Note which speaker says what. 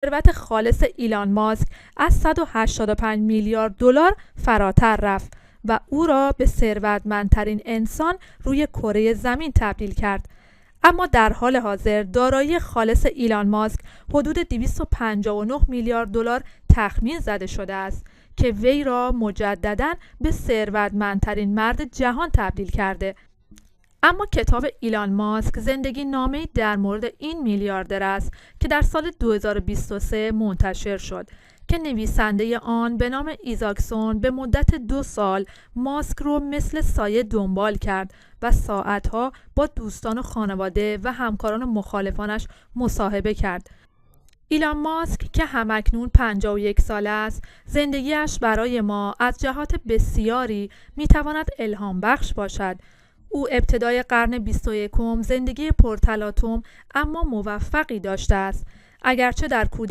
Speaker 1: ثروت خالص ایلان ماسک از 185 میلیارد دلار فراتر رفت و او را به ثروتمندترین انسان روی کره زمین تبدیل کرد. اما در حال حاضر دارایی خالص ایلان ماسک حدود 259 میلیارد دلار تخمین زده شده است که وی را مجدداً به ثروتمندترین مرد جهان تبدیل کرده. اما کتاب ایلان ماسک زندگی نامه‌ای در مورد این میلیاردر است که در سال 2023 منتشر شد که نویسنده آن به نام ایزاکسون به مدت 2 سال ماسک رو مثل سایه دنبال کرد و ساعتها با دوستان و خانواده و همکاران و مخالفانش مصاحبه کرد. ایلان ماسک که همکنون 51 ساله است، زندگیش برای ما از جهات بسیاری میتواند الهام بخش باشد. او ابتدای قرن 21 زندگی پرتلاطم اما موفقی داشته است. اگرچه در کودکی